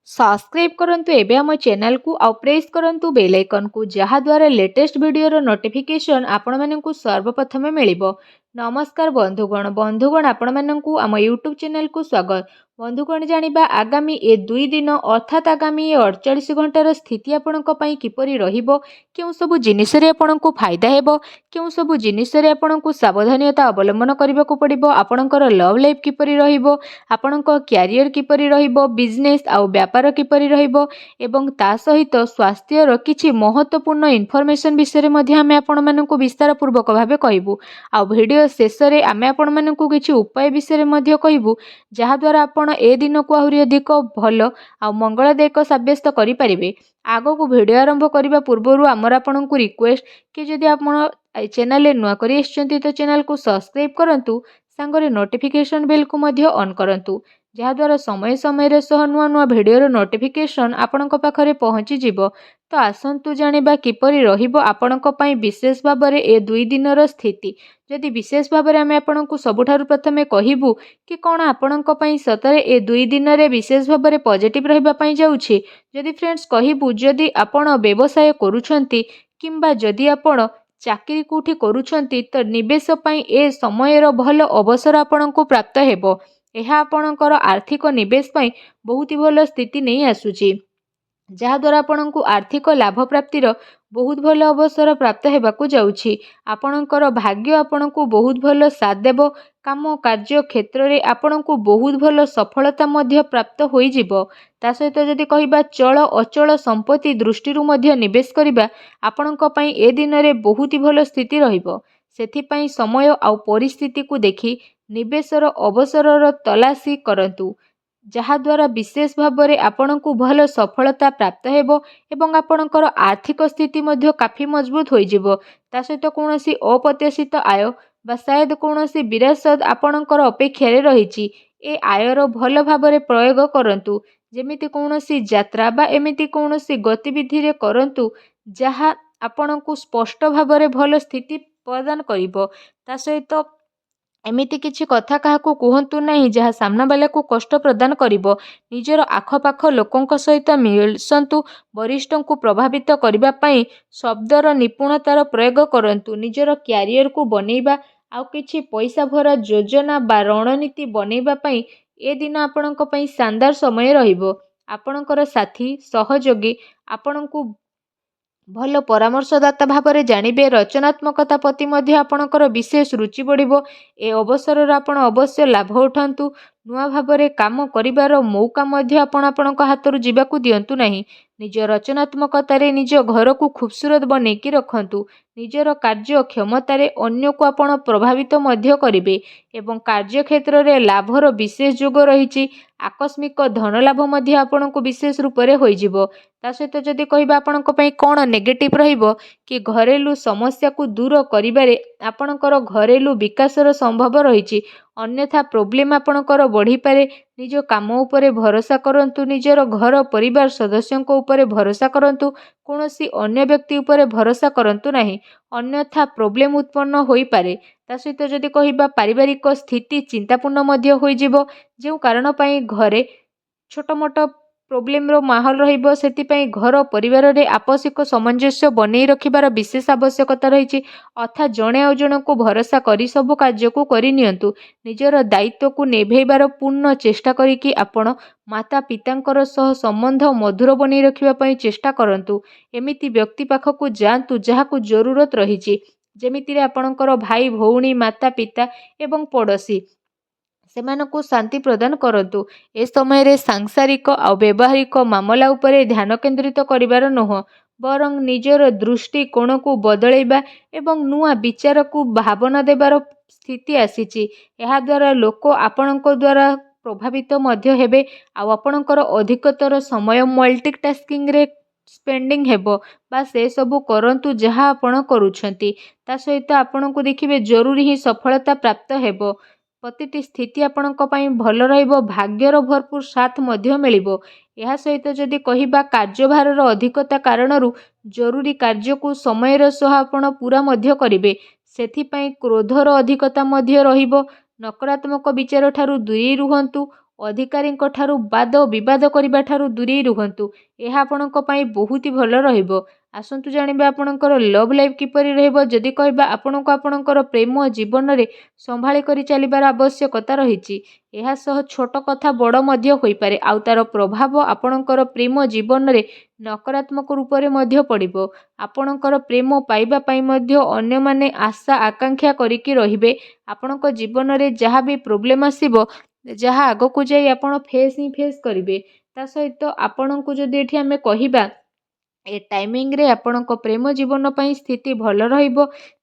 Subscribe करंतु एबे हम चैनल को आउ प्रेस करंतु बेल आइकन को जहा द्वारा लेटेस्ट वीडियो रो नोटिफिकेशन आपण माननकु सर्वप्रथमे मिलिबो। नमस्कार बंधुगण आपण माननकु आम यूट्यूब चैनल को स्वागत। बंधुगण जानिबा आगामी ए 2 दिन अर्थात आगामी 48 घंटार स्थिति आपणक पई किपरि रहिबो, केउ सब जिनिस रे आपणकु फायदा हेबो, केउ सब जिनिस रे आपणकु सावधानता अवलंबन करबाकू पड़िबो, आपणकर लव लाइफ किपरि रहिबो, आपणक क्यारियर किपरि रहिबो, बिजनेस आउ व्यापार किपरि रहिबो एवं ता सहित स्वास्थ्यर किछि महत्वपूर्ण इनफॉरमेशन विषय मध्ये आमे आपण माननकु विस्तार पूर्वक भाबे कहिबु। आ वीडियो शेष रे आमे आपण माननकु किछि उपाय विषय मध्ये कहिबु जहा द्वारा आपण ए दिन को आहुरी अधिक भल आ मंगलदायक साब्यस्त करि परिबे। आगो को वीडियो आरंभ करिबा पूर्वरु हमर आपणकु रिक्वेस्ट कि जदि आपण चैनल रे नुआ करि आछंती तो चैनल को सब्सक्राइब करंतु, सांगरे नोटिफिकेशन बेल को मध्ये ऑन करंतु, जहाद्वारा समय समय सह नुआ नुआ भिडियोर नोटिफिकेशन आपणक पाखरे पहुँची जिवो। तो आसंतु जानिबा किपरि रहिबो आपणक पई विशेष भाबरे ए 2 दिनर स्थिति। जदि विशेष भाबरे आमे आपणकु सबुठारु प्रथमे कहिबु कि कोन आपणक पई सतरे ए 2 दिनरे विशेष भाबरे पॉजिटिव रहिबा पई जाउछि। जदि फ्रेंड्स कहिबु जदि आपण व्यवसाय करूछंती किंबा जदि आपण चाकरी कोठी करूछंती तो निवेश पई ए समयर भल अवसर आपणकु प्राप्त हेबो। यह आपणकर आर्थिक निवेश पई बहुत ही भल स्थिति नहीं आसुची, जहाद्वारा आपणकु आर्थिक लाभ प्राप्तिर बहुत भल अवसर प्राप्त हेबाकू जाउछि। आपणकर भाग्य आपणकु बहुत भल साथ देबो। काम कार्य क्षेत्र रे आपणकु बहुत भल सफलता मध्य प्राप्त होई जिवो। ता सहित जदि कहिबा चल अचल संपत्ति दृष्टि रु मध्य निवेश करिबा आपणक पई ए दिन रे बहुत ही भल स्थिति रहिबो। सेथि पई समय आउ परिस्थिति को देखि निवेशर अवसरर तलाशी करंतु, जहाद्वारा विशेष भाबरे आपणकु भल सफलता प्राप्त हेबो एवं आपणकर आर्थिक स्थिति मध्य काफी मजबूत होई जिवो। ता सहित कोनोसी अप्रत्याशित आय बा शायद कोनोसी विरासत आपणकर अपेक्षा रे रहिछि। ए आयर भल भाबरे प्रयोग करंतु, जेमिति कोनोसी यात्रा बा एमिति कोनोसी गतिविधि रे करंतु जहा आपणकु स्पष्ट भाबरे भल स्थिति प्रदान करिवो। ता सहित एमिति किछि कथा काहाकू कुहंतु नहीं जहा सामना वाला को कष्ट प्रदान करिवो। निजर आखपाख लोकंक सहित मिलसंतु, वरिष्ठों को प्रभावित करिबा पई शब्दर निपुणतार प्रयोग करंतु। निजर क्यारियर को बनेइबा आउ किछि पैसा भरा योजना बा रणनीति बनेइबा पई ए दिन आपणक पई शानदार समय रहिबो। आपणकर साथी सहयोगी आपणकु भल परामर्शदाता भावरे जानिबे। रचनात्मकता प्रति मध्य आपणकर विशेष रुचि बढ़िबो। ए अवसर आपण अवश्य लाभ उठांतु। नुआ भावरे काम करिबार मौका मध्य आपणक हाथरु जिबाकू दियंतु नहीं। निज रचनात्मकतारे निज घर को खूबसूरत बनेकी रखंतु। निजर कार्य क्षमतारे अन्य को आपण प्रभावित मध्य करिबे एवं कार्य क्षेत्र रे लाभर विशेष योग रहिछि। आकस्मिक धन लाभ मध्य आपणकु विशेष रूप रे होई जिवो। ता सहित जदि कहिबा आपणक पई कोन नेगेटिव रहिबो कि घरेलू समस्या को दूर करिबारे आपणकर घरेलू विकासर संभव रहिछि। अन्यथा प्रोब्लेम आपणकर बढ़ी पारे। निज काम उपरे भरोसा करंतु, निजर घर परिवार सदस्यों उपरे भरोसा करंतु, कोनोसी अन्य व्यक्ति उपरे भरोसा करंतु नहीं, अन्यथा प्रोब्लेम उत्पन्न होई पारे। ता सहित जदि कहिबा पारिवारिक स्थिति चिंतापूर्ण मध्य होई जिवो, जेउ कारण पई घरे छोट मोट प्रोब्लेम रो माहौल रहिबो। सेति पई घर परिवार रे आपसिक सामंजस्य बनेई रखिबार विशेष आवश्यकता रहिछि। अर्थात जणे आ जण को भरोसा करी सब कार्य को करि नियंतु। निजर दायित्व को नेभेइबार पूर्ण चेष्टा करिकि आपण माता पितांकर सह संबंध मधुर बनेई रखिबा पई चेष्टा करंतु। एमिति व्यक्ति पाखकु जांतु जहाकु जरूरत रहिछि, जेमिति रे आपणकर भाई भौणी माता पिता एवं पड़ोसी सेमानकु शांति प्रदान करंतु। ए समय रे सांसारिक आ व्यवहारिक मामला उपरे ध्यान केंद्रित करिबार नोह, बरं निजर दृष्टि कोण को बदलैबा एवं नुआ विचार को भावना देबार स्थिति आसीछि। एहा द्वारा लोक आपणक द्वारा प्रभावित मध्य हेबे आ आपणकर अधिकतर समय मल्टीटास्किंग रे स्पेंडिंग हेबो बा से सबु करंतु जहा आपण करूछंती। ता सहित आपणको देखिबे जरूरी ही सफलता प्राप्त हेबो। प्रतिटी स्थिति आपणक पई भल रहिबो। भाग्यर भरपूर साथ मध्य मिलिबो। एहा सहित जदि कहिबा कार्यभारर अधिकता कारणरू जरूरी कार्य को समयर सह आपण पूरा मध्य करिबे। सेथि पई क्रोधर अधिकता मध्य रहिबो। नकारात्मक विचार ठारू दूरी रुहंतु। ଅଧିକାରୀଙ୍କ ଠାରୁ ବାଦ ବିବାଦ କରିବା ଠାରୁ ଦୂରେଇ ରୁହନ୍ତୁ। ଏହା ଆପଣଙ୍କ ପାଇଁ ବହୁତ ହି ଭଲ ରହିବ। ଆସନ୍ତୁ ଜାଣିବା ଆପଣଙ୍କର ଲଭ୍ ଲାଇଫ୍ କିପରି ରହିବ। ଯଦି କହିବା ଆପଣଙ୍କୁ ଆପଣଙ୍କର ପ୍ରେମ ଜୀବନରେ ସମ୍ଭାଳି କରି ଚାଲିବାର ଆବଶ୍ୟକତା ରହିଛି। ଏହା ସହ ଛୋଟ କଥା ବଡ଼ ମଧ୍ୟ ହୋଇପାରେ ଆଉ ତାର ପ୍ରଭାବ ଆପଣଙ୍କର ପ୍ରେମ ଜୀବନରେ ନକାରାତ୍ମକ ରୂପରେ ମଧ୍ୟ ପଡ଼ିବ। ଆପଣଙ୍କର ପ୍ରେମ ପାଇବା ପାଇଁ ମଧ୍ୟ ଅନ୍ୟମାନେ ଆଶା ଆକାଂକ୍ଷା କରିକି ରହିବେ। ଆପଣଙ୍କ ଜୀବନରେ ଯାହା ବି ପ୍ରୋବ୍ଲେମ୍ ଆସିବ, ଯାହା ଆଗକୁ ଯାଇ ଆପଣ ଫେସ୍ କରିବେ। ତା ସହିତ ଆପଣଙ୍କୁ ଯଦି ଏଠି ଆମେ କହିବା ଏ ଟାଇମିଂରେ ଆପଣଙ୍କ ପ୍ରେମ ଜୀବନ ପାଇଁ ସ୍ଥିତି ଭଲ ରହିବ।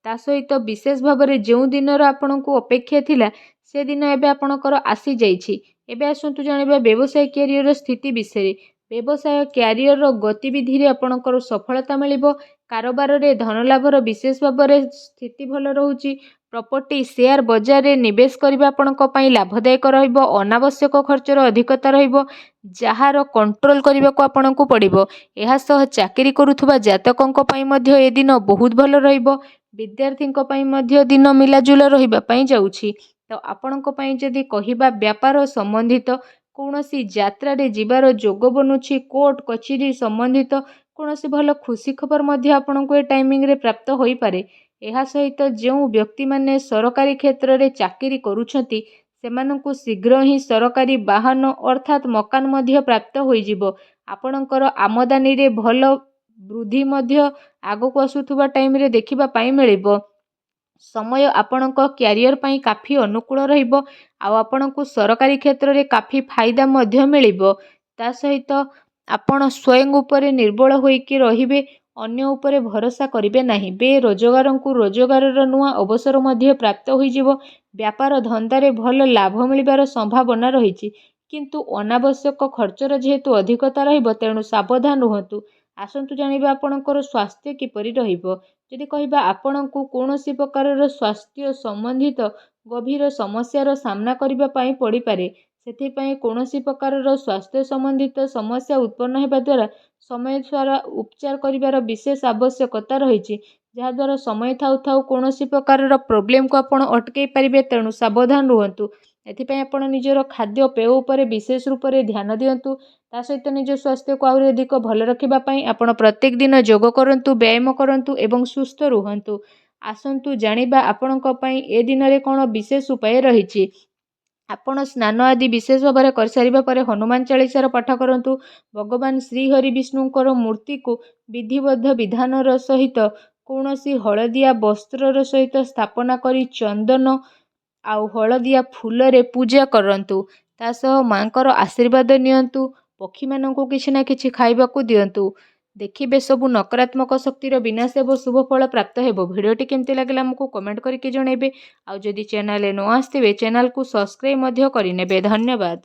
ତା ସହିତ ବିଶେଷ ଭାବରେ ଯେଉଁ ଦିନର ଆପଣଙ୍କୁ ଅପେକ୍ଷା ଥିଲା ସେ ଦିନ ଏବେ ଆପଣଙ୍କର ଆସିଯାଇଛି। ଏବେ ଆସନ୍ତୁ ଜାଣିବା ବ୍ୟବସାୟ କ୍ୟାରିୟର ସ୍ଥିତି ବିଷୟରେ। ବ୍ୟବସାୟ କ୍ୟାରିୟର ଗତିବିଧିରେ ଆପଣଙ୍କର ସଫଳତା ମିଳିବ। କାରବାରରେ ଧନଲାଭର ବିଶେଷ ଭାବରେ ସ୍ଥିତି ଭଲ ରହୁଛି। ପ୍ରପର୍ଟି ସେୟାର ବଜାରରେ ନିବେଶ କରିବା ଆପଣଙ୍କ ପାଇଁ ଲାଭଦାୟକ ରହିବ। ଅନାବଶ୍ୟକ ଖର୍ଚ୍ଚର ଅଧିକତା ରହିବ, ଯାହାର କଣ୍ଟ୍ରୋଲ କରିବାକୁ ଆପଣଙ୍କୁ ପଡ଼ିବ। ଏହା ସହ ଚାକିରି କରୁଥିବା ଜାତକଙ୍କ ପାଇଁ ମଧ୍ୟ ଏ ଦିନ ବହୁତ ଭଲ ରହିବ। ବିଦ୍ୟାର୍ଥୀଙ୍କ ପାଇଁ ମଧ୍ୟ ଦିନ ମିଲାଜୁଲା ରହିବା ପାଇଁ ଯାଉଛି। ତ ଆପଣଙ୍କ ପାଇଁ ଯଦି କହିବା ବ୍ୟାପାର ସମ୍ବନ୍ଧିତ କୌଣସି ଯାତ୍ରାରେ ଯିବାର ଯୋଗ ବନୁଛି, କୋର୍ଟ କଚେରୀ ସମ୍ବନ୍ଧିତ କୌଣସି ଭଲ ଖୁସି ଖବର ମଧ୍ୟ ଆପଣଙ୍କୁ ଏ ଟାଇମିଂରେ ପ୍ରାପ୍ତ ହୋଇପାରେ। ଏହା ସହିତ ଯେଉଁ ବ୍ୟକ୍ତିମାନେ ସରକାରୀ କ୍ଷେତ୍ରରେ ଚାକିରି କରୁଛନ୍ତି ସେମାନଙ୍କୁ ଶୀଘ୍ର ହିଁ ସରକାରୀ ବାହନ ଅର୍ଥାତ୍ ମକାନ ମଧ୍ୟ ପ୍ରାପ୍ତ ହୋଇଯିବ। ଆପଣଙ୍କର ଆମଦାନୀରେ ଭଲ ବୃଦ୍ଧି ମଧ୍ୟ ଆଗକୁ ଆସୁଥିବା ଟାଇମରେ ଦେଖିବା ପାଇଁ ମିଳିବ। ସମୟ ଆପଣଙ୍କ କ୍ୟାରିୟର ପାଇଁ କାଫି ଅନୁକୂଳ ରହିବ ଆଉ ଆପଣଙ୍କୁ ସରକାରୀ କ୍ଷେତ୍ରରେ କାଫି ଫାଇଦା ମଧ୍ୟ ମିଳିବ। ତା ସହିତ ଆପଣ ସ୍ୱୟଂ ଉପରେ ନିର୍ଭର ହୋଇକି ରହିବେ, ଅନ୍ୟ ଉପରେ ଭରସା କରିବେ ନାହିଁ। ବେରୋଜଗାରଙ୍କୁ ରୋଜଗାରର ନୂଆ ଅବସର ମଧ୍ୟ ପ୍ରାପ୍ତ ହୋଇଯିବ। ବ୍ୟାପାର ଧନ୍ଦାରେ ଭଲ ଲାଭ ମିଳିବାର ସମ୍ଭାବନା ରହିଛି, କିନ୍ତୁ ଅନାବଶ୍ୟକ ଖର୍ଚ୍ଚର ଯେହେତୁ ଅଧିକତା ରହିବ ତେଣୁ ସାବଧାନ ରୁହନ୍ତୁ। ଆସନ୍ତୁ ଜାଣିବା ଆପଣଙ୍କର ସ୍ୱାସ୍ଥ୍ୟ କିପରି ରହିବ। ଯଦି କହିବା ଆପଣଙ୍କୁ କୌଣସି ପ୍ରକାରର ସ୍ୱାସ୍ଥ୍ୟ ସମ୍ବନ୍ଧିତ ଗଭୀର ସମସ୍ୟାର ସାମ୍ନା କରିବା ପାଇଁ ପଡ଼ିପାରେ। ସେଥିପାଇଁ କୌଣସି ପ୍ରକାରର ସ୍ୱାସ୍ଥ୍ୟ ସମ୍ବନ୍ଧିତ ସମସ୍ୟା ଉତ୍ପନ୍ନ ହେବା ଦ୍ୱାରା ସମୟ ଦ୍ୱାରା ଉପଚାର କରିବାର ବିଶେଷ ଆବଶ୍ୟକତା ରହିଛି, ଯାହାଦ୍ୱାରା ସମୟ ଥାଉ ଥାଉ କୌଣସି ପ୍ରକାରର ପ୍ରୋବ୍ଲେମକୁ ଆପଣ ଅଟକାଇ ପାରିବେ। ତେଣୁ ସାବଧାନ ରୁହନ୍ତୁ। ଏଥିପାଇଁ ଆପଣ ନିଜର ଖାଦ୍ୟପେୟ ଉପରେ ବିଶେଷ ରୂପରେ ଧ୍ୟାନ ଦିଅନ୍ତୁ। ତା ସହିତ ନିଜ ସ୍ୱାସ୍ଥ୍ୟକୁ ଆହୁରି ଅଧିକ ଭଲ ରଖିବା ପାଇଁ ଆପଣ ପ୍ରତ୍ୟେକ ଦିନ ଯୋଗ କରନ୍ତୁ, ବ୍ୟାୟାମ କରନ୍ତୁ ଏବଂ ସୁସ୍ଥ ରୁହନ୍ତୁ। ଆସନ୍ତୁ ଜାଣିବା ଆପଣଙ୍କ ପାଇଁ ଏ ଦିନରେ କ'ଣ ବିଶେଷ ଉପାୟ ରହିଛି। ଆପଣ ସ୍ନାନ ଆଦି ବିଶେଷ ଭାବରେ କରିସାରିବା ପରେ ହନୁମାନ ଚାଳିଶାର ପାଠ କରନ୍ତୁ। ଭଗବାନ ଶ୍ରୀହରି ବିଷ୍ଣୁଙ୍କର ମୂର୍ତ୍ତିକୁ ବିଧିବଦ୍ଧ ବିଧାନର ସହିତ କୌଣସି ହଳଦିଆ ବସ୍ତ୍ରର ସହିତ ସ୍ଥାପନା କରି ଚନ୍ଦନ ଆଉ ହଳଦିଆ ଫୁଲରେ ପୂଜା କରନ୍ତୁ। ତା ସହ ମାଙ୍କର ଆଶୀର୍ବାଦ ନିଅନ୍ତୁ। ପକ୍ଷୀମାନଙ୍କୁ କିଛି ନା କିଛି ଖାଇବାକୁ ଦିଅନ୍ତୁ। ଦେଖିବେ ସବୁ ନକାରାତ୍ମକ ଶକ୍ତିର ବିନାଶ ହେବ, ଶୁଭ ଫଳ ପ୍ରାପ୍ତ ହେବ। ଭିଡ଼ିଓଟି କେମିତି ଲାଗିଲା ଆମକୁ କମେଣ୍ଟ କରିକି ଜଣାଇବେ। ଆଉ ଯଦି ଚ୍ୟାନେଲରେ ନ ଆସିଥିବେ ଚ୍ୟାନେଲକୁ ସବସ୍କ୍ରାଇବ୍ ମଧ୍ୟ କରିନେବେ। ଧନ୍ୟବାଦ।